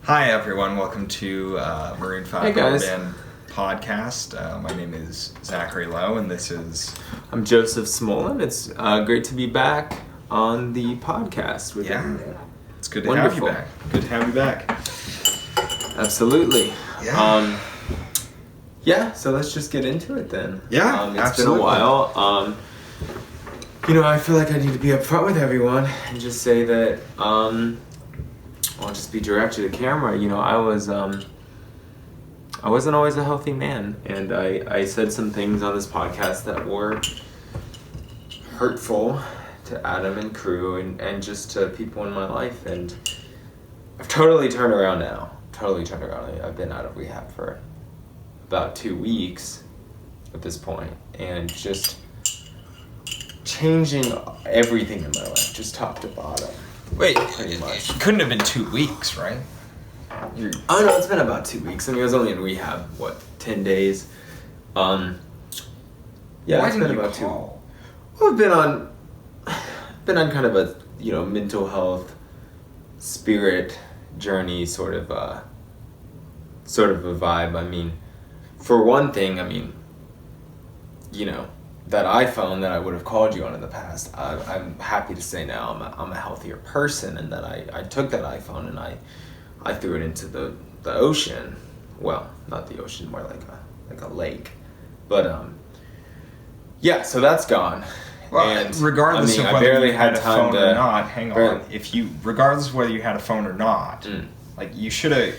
Hi everyone, welcome to Maroon 5 Hey guys. Band podcast. My name is Zachary Lowe and this is... I'm Joseph Smolin. It's great to be back on the podcast with you. It's good to have you back. Good to have you back. Absolutely. Yeah. So let's just get into it then. Yeah, It's absolutely. been a while. I feel like I need to be upfront with everyone and just say that, I'll just be direct to the camera. I wasn't always a healthy man, and I said some things on this podcast that were hurtful to Adam and crew and just to people in my life, and I've totally turned around now. I've been out of rehab for about 2 weeks at this point, and just changing everything in my life, just top to bottom. Wait, pretty much. It couldn't have been 2 weeks, right? Oh no, it's been about 2 weeks. I was only in rehab, 10 days? Why it's didn't been you about call? 2. Well, I've been on kind of a, mental health, spirit journey, sort of a vibe. For one thing, that iPhone that I would have called you on in the past, I'm happy to say now I'm a healthier person, and that I took that iPhone and I threw it into the ocean. Well, not the ocean, more like a lake. But so that's gone. Well, and regardless of I whether barely you had a phone or not, regardless of whether you had a phone or not, you should have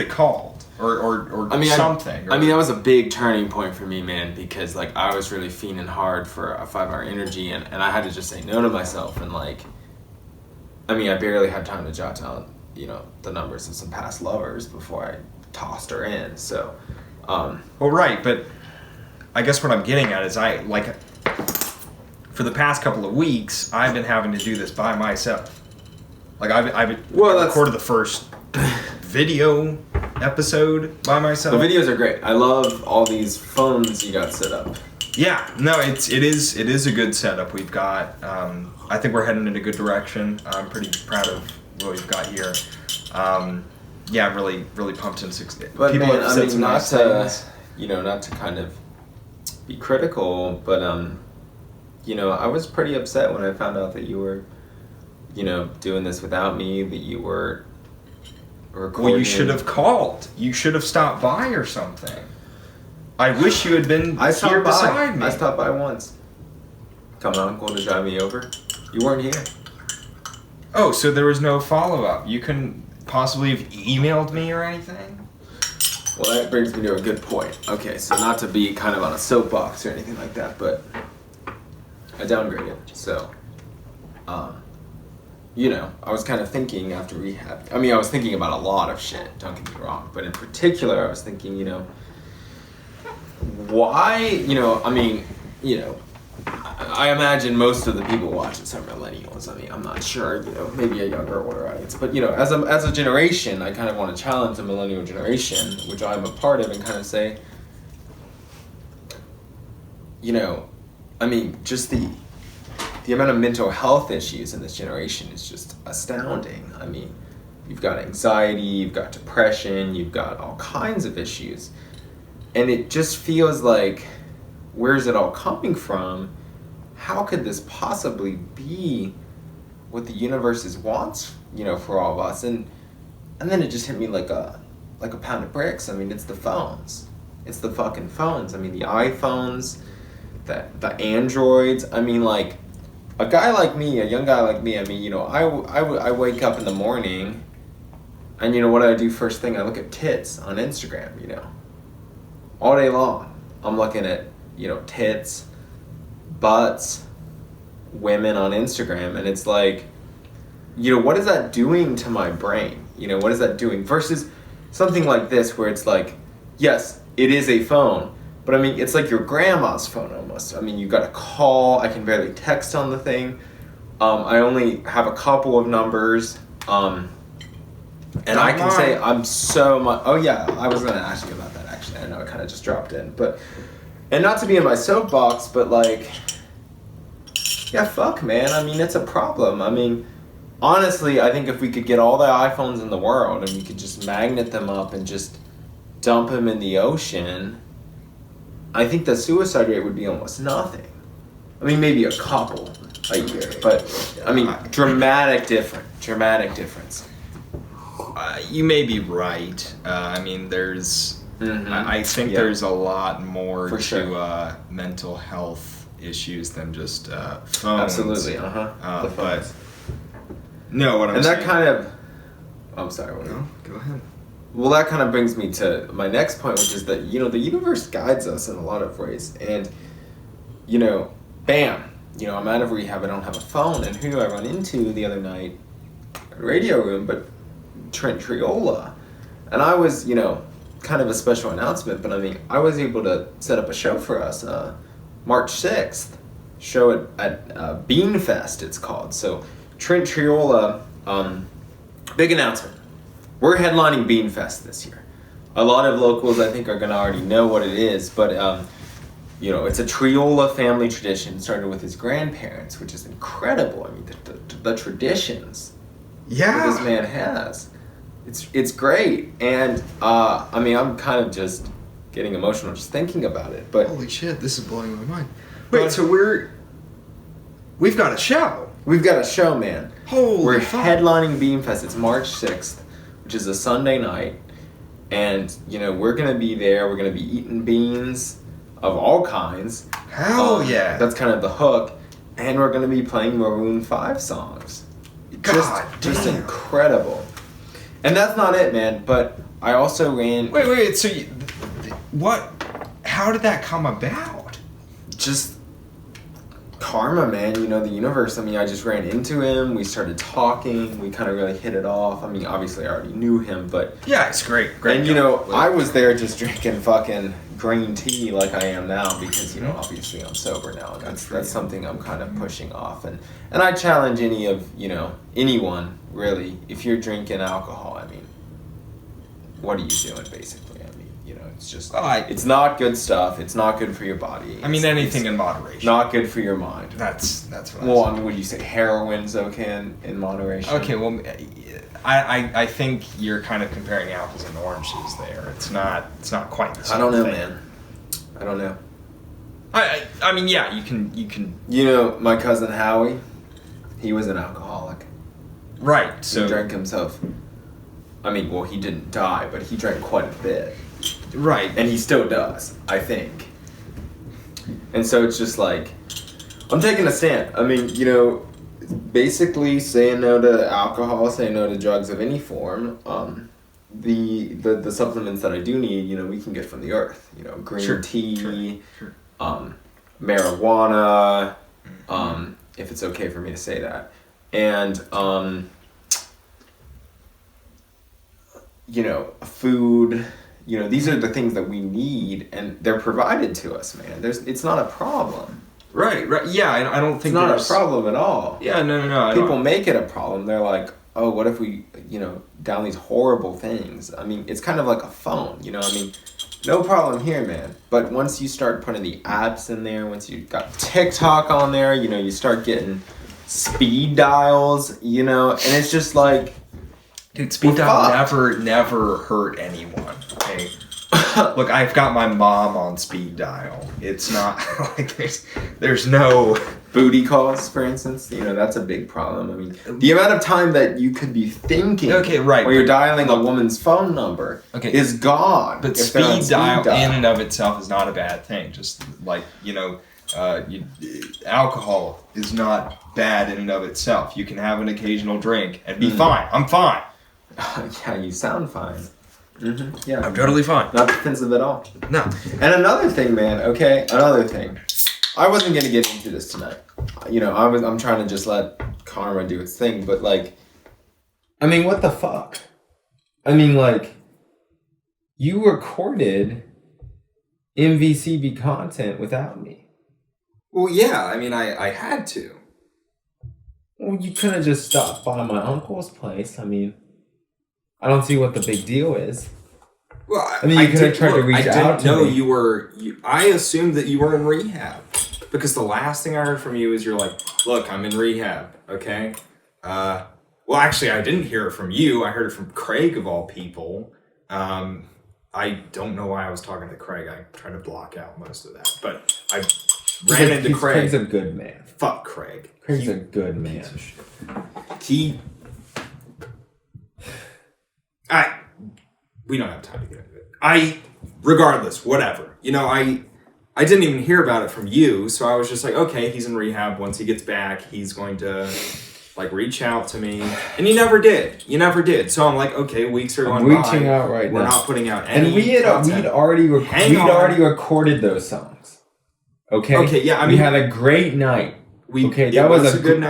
called or something. That was a big turning point for me, man, because I was really fiending hard for a 5-hour energy, and I had to just say no to myself, and I barely had time to jot down the numbers of some past lovers before I tossed her in. So right, but I guess what I'm getting at is for the past couple of weeks I've been having to do this by myself. I recorded the first video episode by myself. The videos are great. I love all these phones you got set up. Yeah, no, it is a good setup we've got. I think we're heading in a good direction. I'm pretty proud of what we've got here. I'm really pumped and success. But people man, have said some nice things. Not to kind of be critical, but I was pretty upset when I found out that you were, doing this without me, that you were recording. Well, you should have called. You should have stopped by or something. I wish you had been here beside me. I stopped by once. Come on, uncle, to drive me over. You weren't here. Oh, so there was no follow-up. You couldn't possibly have emailed me or anything? Well, that brings me to a good point. Okay, so not to be kind of on a soapbox or anything like that, but I downgraded. So, I was kind of thinking after rehab. I was thinking about a lot of shit, don't get me wrong. But in particular, I was thinking, why, I imagine most of the people watching this are millennials. I'm not sure, maybe a younger, older audience. But, as a generation, I kind of want to challenge the millennial generation, which I'm a part of, and kind of say, just the amount of mental health issues in this generation is just astounding. You've got anxiety, you've got depression, you've got all kinds of issues. And it just feels like, where's it all coming from? How could this possibly be what the universe wants, for all of us? And then it just hit me like a pound of bricks. It's the phones. It's the fucking phones. The iPhones, the Androids. A guy like me, a young guy like me, I wake up in the morning, and what do I do first thing? I look at tits on Instagram, all day long. I'm looking at, tits, butts, women on Instagram, and it's like, what is that doing to my brain? What is that doing? Versus something like this, where it's like, yes, it is a phone, but it's like your grandma's phone almost. You got a call. I can barely text on the thing. I only have a couple of numbers. And I can say I'm so much. Oh yeah, I was gonna ask you about that actually. I know it kind of just dropped in, and not to be in my soapbox, but yeah, fuck, man. It's a problem. honestly, I think if we could get all the iPhones in the world and we could just magnet them up and just dump them in the ocean, I think the suicide rate would be almost nothing. I mean, maybe a couple a year, but I mean, dramatic difference. You may be right. I mean, there's. I think there's a lot more to mental health issues than just phones. Absolutely, the phones. But no, what I'm and saying. that kind of. I'm sorry. No, go ahead. Well, that kind of brings me to my next point, which is that the universe guides us in a lot of ways, and bam, I'm out of rehab. I don't have a phone, and who do I run into the other night? Radio room, but Trent Triola, and I was, kind of a special announcement, but I mean, I was able to set up a show for us, March 6th, show at Beanfest, it's called. So Trent Triola, big announcement. We're headlining Beanfest this year. A lot of locals, I think, are going to already know what it is, but it's a Triola family tradition. It started with his grandparents, which is incredible. I mean, the traditions that this man has. It's great, and I mean, I'm kind of just getting emotional just thinking about it. But holy shit, this is blowing my mind. Wait, so we've got a show. We've got a show, man. We're headlining Beanfest. It's March 6th, which is a Sunday night, and we're gonna be there. We're gonna be eating beans of all kinds. Hell yeah! That's kind of the hook, and we're gonna be playing Maroon 5 songs. Just incredible. And that's not it, man, but I also ran... Wait, so what? How did that come about? Just karma, man, the universe. I mean, I just ran into him, we started talking, we kind of really hit it off. I mean, obviously I already knew him, but... Yeah, it's great. And, I was there just drinking fucking green tea like I am now because, obviously I'm sober now, and that's something I'm kind of pushing off. And I challenge anyone, really, if you're drinking alcohol, I mean, what are you doing, basically? I mean, it's just, it's not good stuff. It's not good for your body. I mean, anything in moderation. Not good for your mind. That's what I mean, would you say heroin's okay in moderation? Okay, well, I think you're kind of comparing apples and oranges there. It's not quite the same I don't know, thing. man. I don't know. I mean, yeah, you can. My cousin Howie, he was an alcoholic. Right. So he drank himself. I mean, well, he didn't die, but he drank quite a bit. Right. And he still does, I think. And so it's just like, I'm taking a stand. I mean, basically saying no to alcohol, saying no to drugs of any form. The supplements that I do need, we can get from the earth. Green tea, marijuana, if it's okay for me to say that. And, food, these are the things that we need, and they're provided to us, man. It's not a problem. Right. Yeah, I don't think it's not a problem at all. Yeah, no. People make it a problem. They're like, oh, what if we, down these horrible things? I mean, it's kind of like a phone, I mean, no problem here, man. But once you start putting the apps in there, once you got TikTok on there, you start getting speed dials, and it's just like, dude, speed dial never hurt anyone. Okay, look, I've got my mom on speed dial. It's not like there's no booty calls, for instance. That's a big problem. I mean, the amount of time that you could be thinking, while you're dialing a woman's phone number, is gone. But speed dial in and of itself is not a bad thing. Just like alcohol is not bad in and of itself. You can have an occasional drink and be fine. I'm fine. Yeah, you sound fine. Mm-hmm. Yeah, I'm totally fine. Not defensive at all. No. And another thing, man. Okay, another thing. I wasn't gonna get into this tonight. I'm trying to just let karma do its thing. But I mean, what the fuck? I mean, you recorded MVCB content without me. Well, yeah. I mean, I had to. Well, you couldn't just stop by my uncle's place. I mean, I don't see what the big deal is. Well, I mean, you could have tried to reach out to me. I didn't know you were... I assumed that you were in rehab. Because the last thing I heard from you is you're like, look, I'm in rehab, okay? Well, actually, I didn't hear it from you. I heard it from Craig, of all people. I don't know why I was talking to Craig. I tried to block out most of that. But I ran into Craig. Craig's a good man. Fuck Craig. Craig's a good man. We don't have time to get into it. Regardless, whatever. I didn't even hear about it from you, so I was just like, okay, he's in rehab. Once he gets back, he's going to reach out to me. And you never did. So I'm like, okay, weeks are going by. I'm reaching out right now. We're not putting out any And we'd already recorded those songs. Okay? Okay, yeah, we had a great night. That was a good night.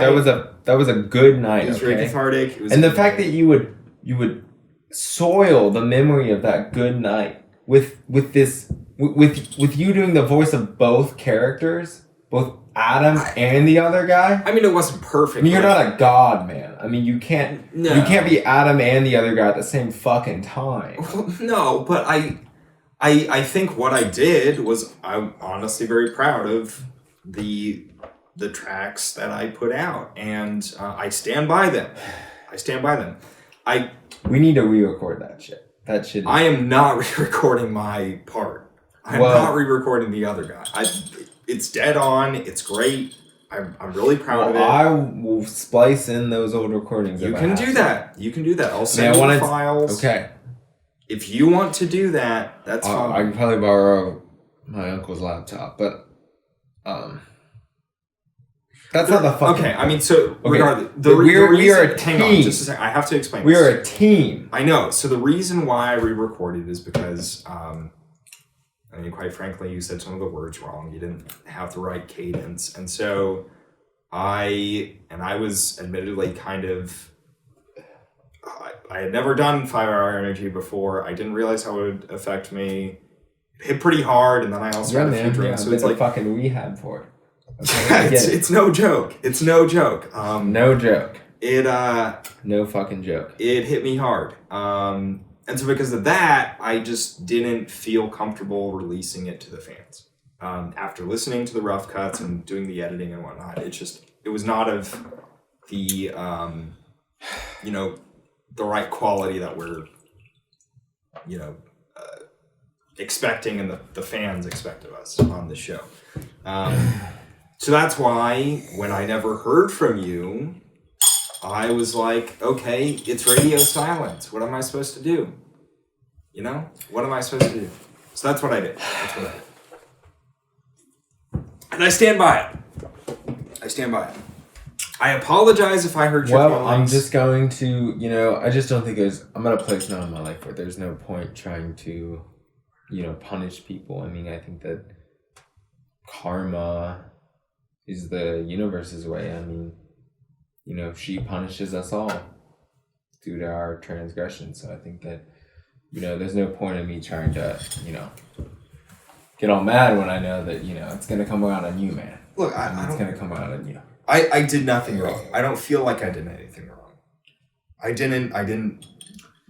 That was a good night. It was very cathartic. And the fact that you would soil the memory of that good night with you doing the voice of both characters, both Adam and the other guy. I mean, it wasn't perfect. I mean, you're not a god, man. I mean, you can't be Adam and the other guy at the same fucking time. Well, no, but I think what I did was, I'm honestly very proud of the tracks that I put out, and I stand by them. We need to re-record that shit. That shit. I am not re-recording my part. I'm not re-recording the other guy. It's dead on. It's great. I'm really proud of it. I will splice in those old recordings. You can do that. I'll send you the files. Okay. If you want to do that, that's fine. I can probably borrow my uncle's laptop, but that's not the fucking. Okay, I mean, so regardless, we are a team. Hang on, just a second. I have to explain. We are a team. I know. So the reason why I re-recorded is because, I mean, quite frankly, you said some of the words wrong. You didn't have the right cadence, and so I was admittedly kind of. I had never done 5 Hour Energy before. I didn't realize how it would affect me. It hit pretty hard, and then I also had a few drinks. So it's like fucking rehab for it. Okay, it's no joke. It's no joke. No joke. No fucking joke. It hit me hard. And so because of that, I just didn't feel comfortable releasing it to the fans. After listening to the rough cuts and doing the editing and whatnot, it was not of the, the right quality that we're, expecting and the fans expect of us on the show. So that's why when I never heard from you, I was like, okay, it's radio silence. What am I supposed to do? What am I supposed to do? So that's what I did. And I stand by it. I apologize if I hurt your feelings. Well, I'm just going to, I just don't think I'm at a place now in my life where there's no point trying to, punish people. I mean, I think that karma is the universe's way. I mean, she punishes us all due to our transgressions. So I think that, there's no point in me trying to, get all mad when I know that, it's going to come around on you, man. Look, it's going to come out on you. I did nothing wrong. I don't feel like I did anything wrong. I didn't,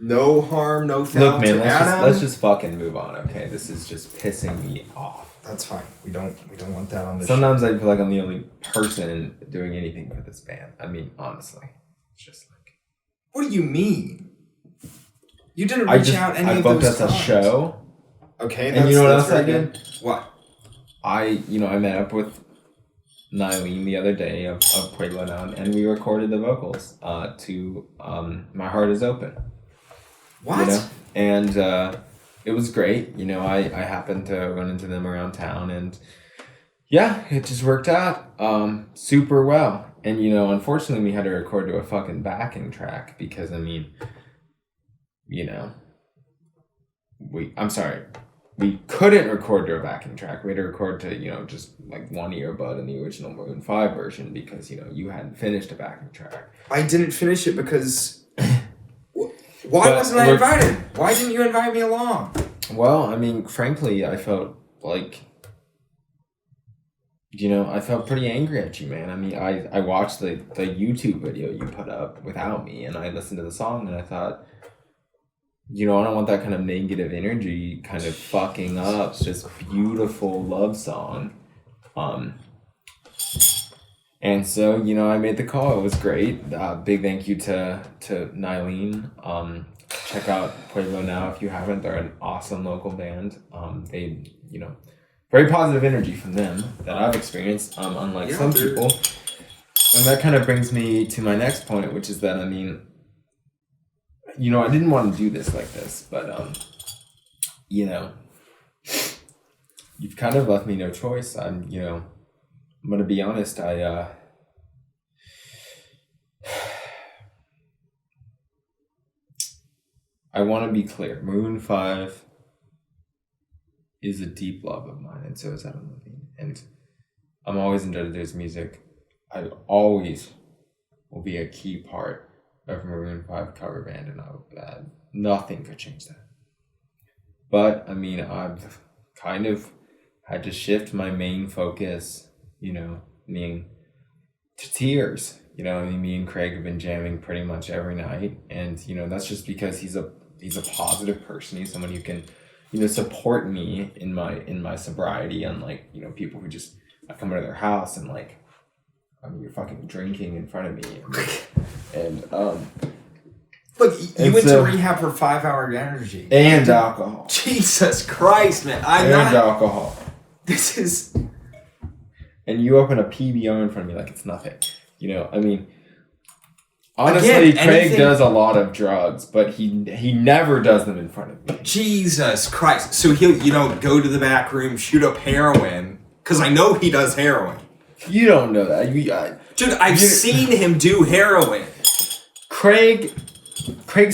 no harm, no foul. Look, man, let's just fucking move on, okay? This is just pissing me off. That's fine. We don't want that on the Sometimes I feel like I'm the only person doing anything for this band. I mean, honestly. It's just like... What do you mean? You didn't reach out any of those times. I booked us a show. Okay, and you know what else I did? What? I met up with Nylene the other day of Pueblo Down, and we recorded the vocals to My Heart Is Open. What? And it was great. I happened to run into them around town, and yeah, it just worked out super well. And unfortunately we had to record to a fucking backing track because we couldn't record to a backing track. We had to record to, just like one earbud in the original Maroon 5 version because, you hadn't finished a backing track. I didn't finish it because... Why wasn't I invited? Why didn't you invite me along? Well, frankly, I felt like... I felt pretty angry at you, man. I watched the YouTube video you put up without me, and I listened to the song, and I thought... I don't want that kind of negative energy kind of fucking up this beautiful love song. And so, I made the call. It was great. Big thank you to Nylene. Check out Pueblo Now if you haven't. They're an awesome local band. They, very positive energy from them that I've experienced, unlike some people. And that kind of brings me to my next point, which is that, I didn't want to do this like this, but, you've kind of left me no choice. I'm going to be honest. I want to be clear. Maroon 5 is a deep love of mine, and so is Adam Levine. And I'm always indebted to his music. I always will be a key part of Maroon 5 cover band, and nothing could change that. But, I've kind of had to shift my main focus, meaning to tears. Me and Craig have been jamming pretty much every night, and that's just because he's a positive person. He's someone who can support me in my sobriety, unlike people who just, I come into their house and you're fucking drinking in front of me, and look, you went to rehab for 5 Hour Energy and alcohol. Jesus Christ, man! Alcohol. This is. And you open a PBR in front of me like it's nothing. Honestly, Craig does a lot of drugs, but he never does them in front of me. Jesus Christ. So he'll, go to the back room, shoot up heroin, because I know he does heroin. You don't know that. Dude, I've seen him do heroin. Craig's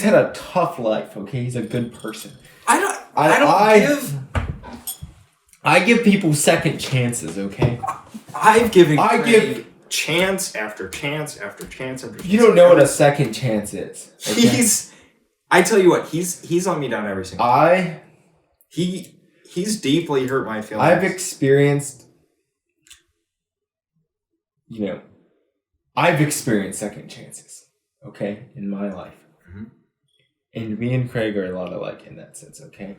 had a tough life, okay? He's a good person. I give people second chances, okay? I've given Craig chance after chance after chance after chance. You don't know what a second chance is. Okay? I tell you what, he's on me down every single time. He's deeply hurt my feelings. I've experienced second chances, okay, in my life. Mm-hmm. And me and Craig are a lot alike in that sense, okay?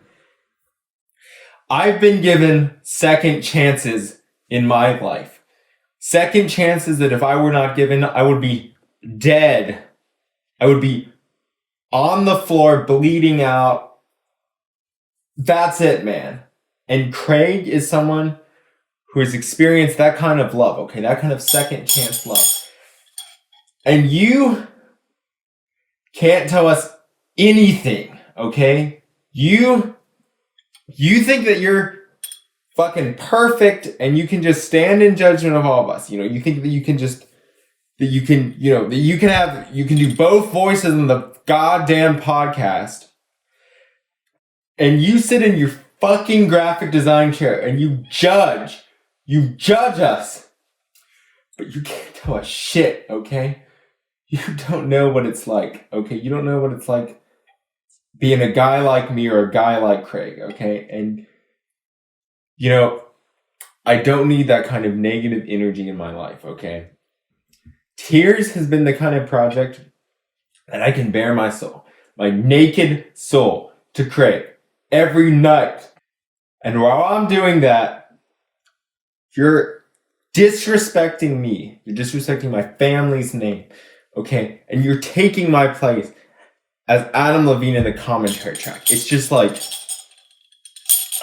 I've been given second chances in my life. Second chances that if I were not given, I would be dead. I would be on the floor, bleeding out. That's it, man. And Craig is someone who has experienced that kind of love, okay? That kind of second chance love. And you can't tell us anything, okay? You think that you're fucking perfect and you can just stand in judgment of all of us. You think that you can do both voices in the goddamn podcast. And you sit in your fucking graphic design chair and you judge us. But you can't tell us shit, okay? You don't know what it's like, okay? You don't know what it's like being a guy like me or a guy like Craig, okay? And, I don't need that kind of negative energy in my life, okay? Tears has been the kind of project that I can bare my soul, my naked soul, to Craig every night. And while I'm doing that, you're disrespecting me. You're disrespecting my family's name, okay? And you're taking my place as Adam Levine in the commentary track. It's just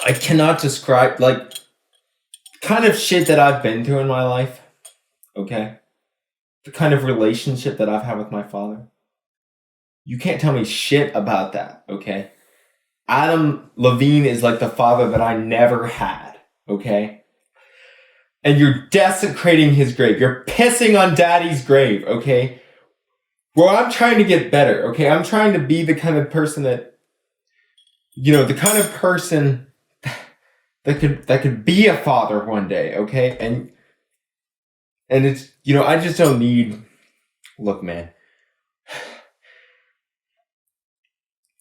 I cannot describe, kind of shit that I've been through in my life, okay? The kind of relationship that I've had with my father. You can't tell me shit about that, okay? Adam Levine is like the father that I never had, okay? And you're desecrating his grave. You're pissing on daddy's grave, okay? Well, I'm trying to get better, okay? I'm trying to be the kind of person that, the kind of person that could be a father one day, okay? And it's, I just don't need, look, man.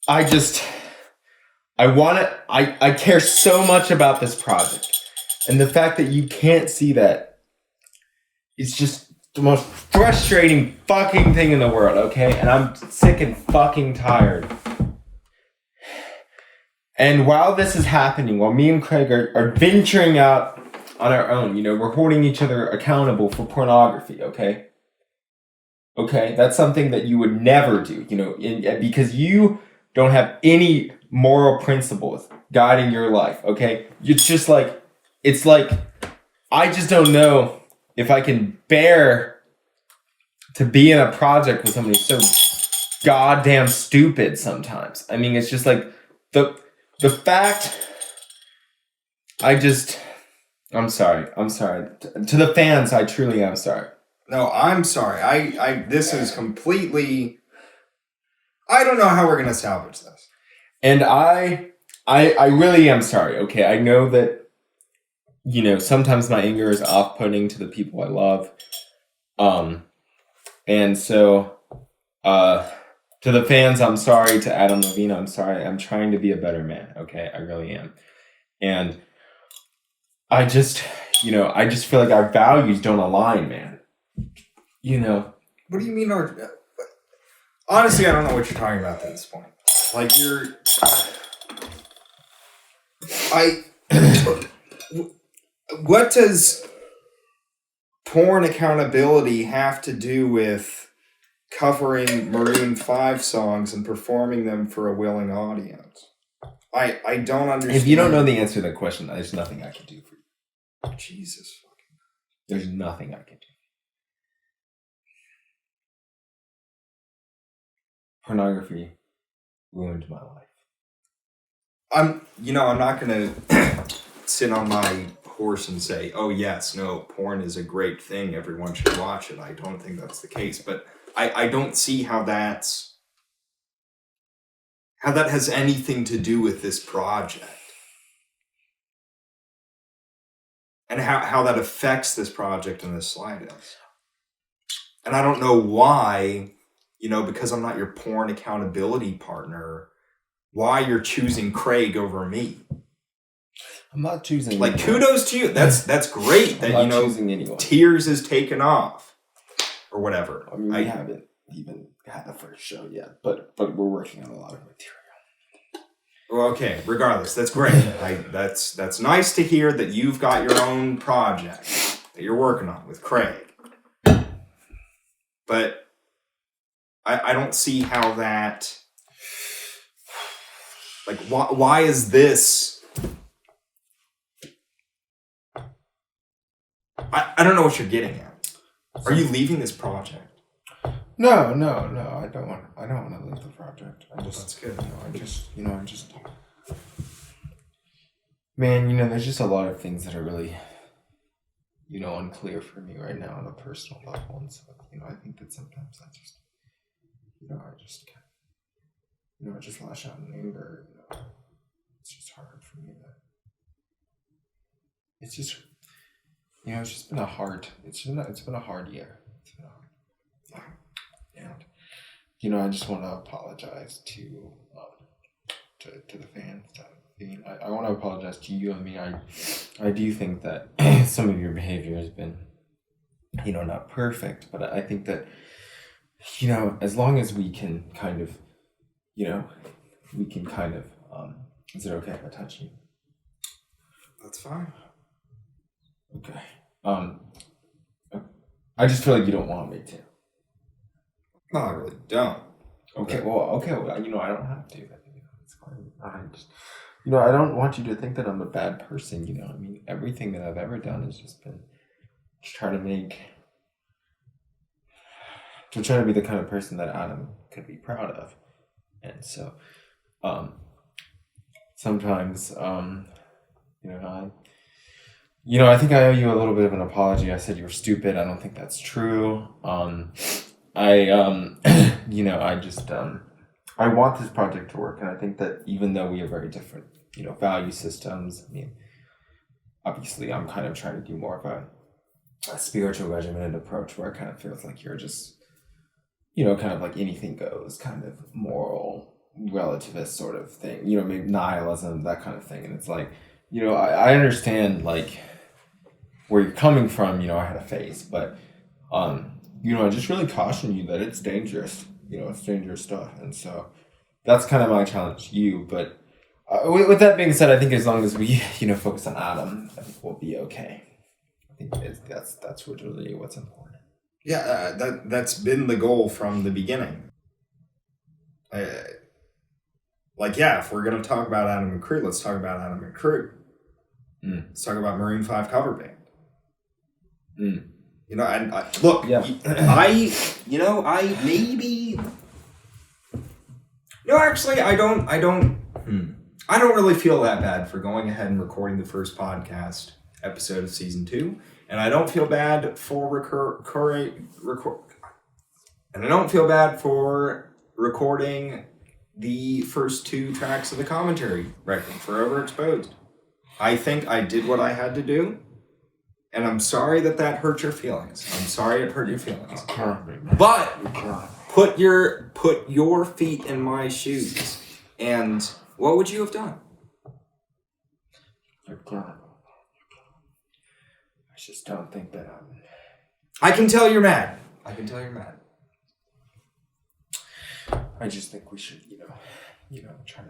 I care so much about this project. And the fact that you can't see that, it's just the most frustrating fucking thing in the world, okay? And I'm sick and fucking tired. And while this is happening, while me and Craig are venturing out on our own. We're holding each other accountable for pornography, okay? Okay, that's something that you would never do, because you don't have any moral principles guiding your life, okay? It's like, I just don't know if I can bear to be in a project with somebody so goddamn stupid sometimes. I mean, it's just like, the fact, I'm sorry. To the fans, I truly am sorry. No, I'm sorry. This is completely, I don't know how we're going to salvage this. And I really am sorry, okay? I know that, sometimes my anger is off-putting to the people I love. And so, to the fans, I'm sorry. To Adam Levine, I'm sorry. I'm trying to be a better man, okay? I really am. And I just feel like our values don't align, man. What do you mean? Honestly, I don't know what you're talking about at this point. Like, what does porn accountability have to do with covering Maroon 5 songs and performing them for a willing audience? I don't understand. If you don't know the answer to that question, there's nothing I can do for you. Jesus fucking. There's nothing I can do. Pornography ruined my life. I'm not going to sit on my horse and say, oh yes, no, porn is a great thing. Everyone should watch it. I don't think that's the case. But I don't see how that has anything to do with this project. And how that affects this project in the slightest. And I don't know why, because I'm not your porn accountability partner, why you're choosing Craig over me. I'm not choosing anyone. Kudos to you. That's great that, I'm not choosing anyone. Tears is taken off. Or whatever. I mean, we haven't even had the first show yet, but we're working on a lot of material. Well, okay, regardless, that's great. That's nice to hear that you've got your own project that you're working on with Craig. But I don't see how that, like, why is this? I don't know what you're getting at. Are you leaving this project? No. I don't want to leave the project. That's good. Man, there's just a lot of things that are really, unclear for me right now on a personal level. And so, I think that sometimes I just lash out in anger. It's just hard for me it's just, it's just been a hard, it's been a hard year. And, I just want to apologize to the fans. I want to apologize to you. I mean, I do think that some of your behavior has been, not perfect, but I think that, as long as we can kind of, is it okay if I touch you? That's fine. Okay. I just feel like you don't want me to. No, I really don't. Okay. Well, I don't have to. It's fine. I don't want you to think that I'm a bad person. I mean, everything that I've ever done has just been to try to be the kind of person that Adam could be proud of. And so, sometimes, I think I owe you a little bit of an apology. I said you were stupid. I don't think that's true. I want this project to work, and I think that even though we have very different, value systems, I mean, obviously I'm kind of trying to do more of a spiritual regimented approach where it kind of feels like you're just, kind of like anything goes, kind of moral, relativist sort of thing, maybe nihilism, that kind of thing. And it's like, I understand, like, where you're coming from, I had a phase, but, I just really caution you that it's dangerous, it's dangerous stuff. And so that's kind of my challenge to you. But with that being said, I think as long as we, focus on Adam, I think we'll be okay. think that's really what's important. Yeah, that's been the goal from the beginning. If we're going to talk about Adam and Crew, let's talk about Adam and Crew. Let's talk about Maroon 5 cover band. You know, and look, Yeah. I don't really feel that bad for going ahead and recording the first podcast episode of season 2, and I don't feel bad for recording the first 2 tracks of the commentary record for Overexposed. I think I did what I had to do, and I'm sorry that hurt your feelings. I'm sorry it hurt your feelings. But put your feet in my shoes, and what would you have done? I just don't think that I can tell you're mad. I just think we should, try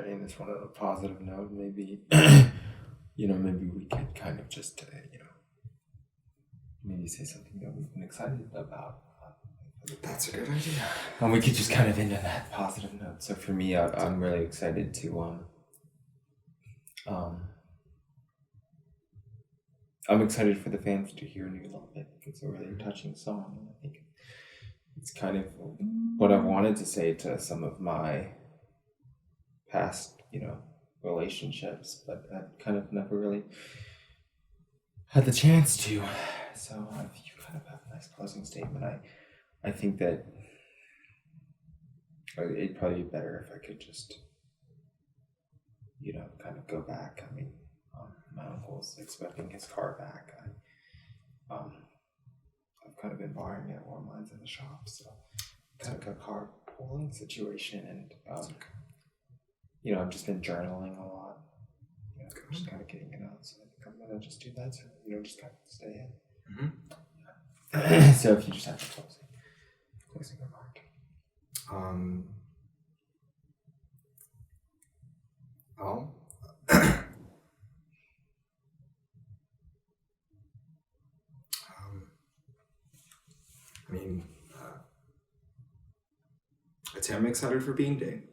to end this one on a positive note. Maybe, maybe we could kind of just, maybe say something that we've been excited about. That's a good idea. And we could just kind of end on that positive note. So for me, I'm really excited to, I'm excited for the fans to hear New Love. I think it's a really touching song. And I think it's kind of what I've wanted to say to some of my past, relationships, but I've kind of never really had the chance to. So you kind of have a nice closing statement. I think that it'd probably be better if I could just, kind of go back. I mean, my uncle's expecting his car back. I've kind of been borrowing it while mine's in the shop, so it's like a carpooling situation, and I've just been journaling a lot. Just kind of getting it out, so I think I'm gonna just do that. So just kind of stay in. So if you just have a closing remark. I'd say I'm excited for Bean Day.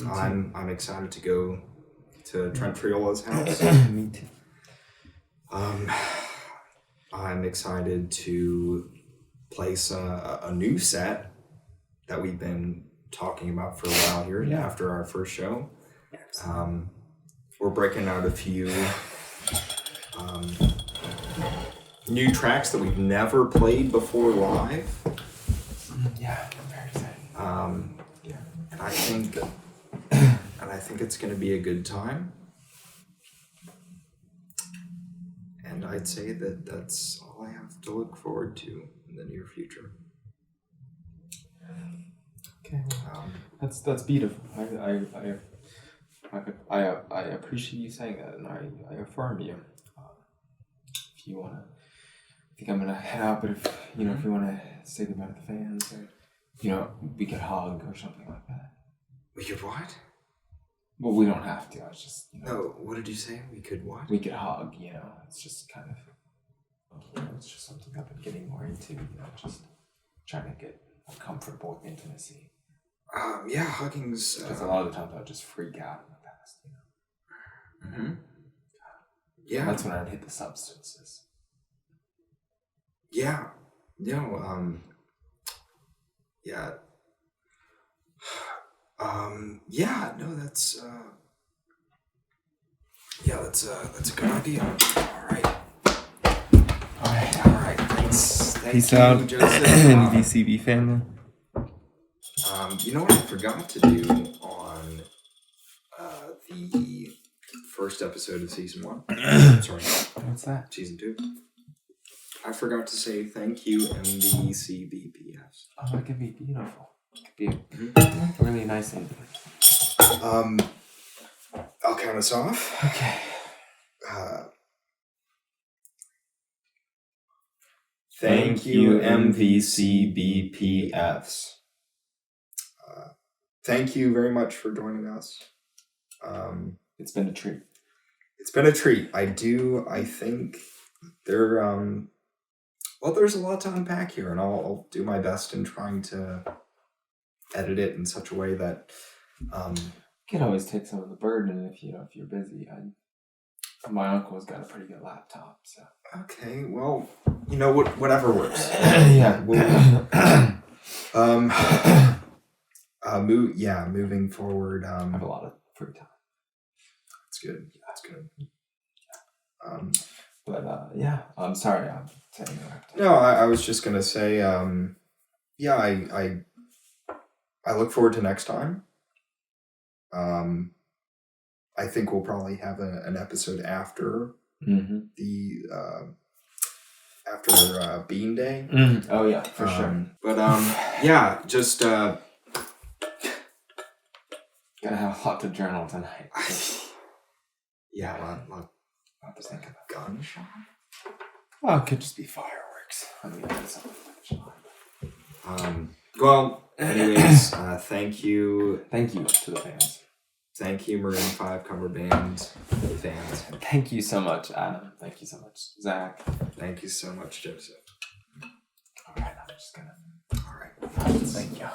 I'm excited to go to Trent Triola's house. Me too. I'm excited to place a new set that we've been talking about for a while here after our first show. We're breaking out a few new tracks that we've never played before live. Yeah, I'm very excited. And I think it's going to be a good time. And I'd say that's all I have to look forward to in the near future. Okay, that's beautiful. I appreciate you saying that, and I affirm you. If you wanna, I think I'm gonna head out. But if if you wanna say goodbye to the fans, or we could hug or something like that. We could what? Well, we don't have to. I was just No, what did you say? We could what? We could hug. It's just kind of it's just something I've been getting more into. Just trying to get comfortable with intimacy. Hugging's. Because a lot of the times I would just freak out in the past. Yeah. That's when I'd hit the substances. Yeah. Yeah. No, that's a good idea. All right. Thanks. Peace Thank out, you, Joseph. MVCB family. You know what I forgot to do on the first episode of season 1? Sorry. What's that? Season 2. I forgot to say thank you, MVCBPS. Oh, that could be beautiful. It could be a really nice ending. I'll count us off. Okay. Thank you, MVCBPFs. Thank you very much for joining us. It's been a treat. It's been a treat. I think there's a lot to unpack here, and I'll do my best in trying to edit it in such a way that You can always take some of the burden if you're busy. My uncle's got a pretty good laptop, so. Okay, well, whatever works. Yeah. Moving forward. I have a lot of free time. That's good. That's good. But yeah, I'm sorry. I'm saying that. No, I was just gonna say, I look forward to next time. I think we'll probably have an episode after the after Bean Day. Oh yeah, for sure. But just gonna have a lot to journal tonight. yeah, a lot to think about. Gunshot. Well, it could just be fireworks. I mean, that's something. Well, anyways, thank you. Thank you to the fans. Thank you, Maroon 5 cover band fans. Thank you so much, Adam. Thank you so much, Zach. Thank you so much, Joseph. All right, I'm just gonna. All right. Thank you.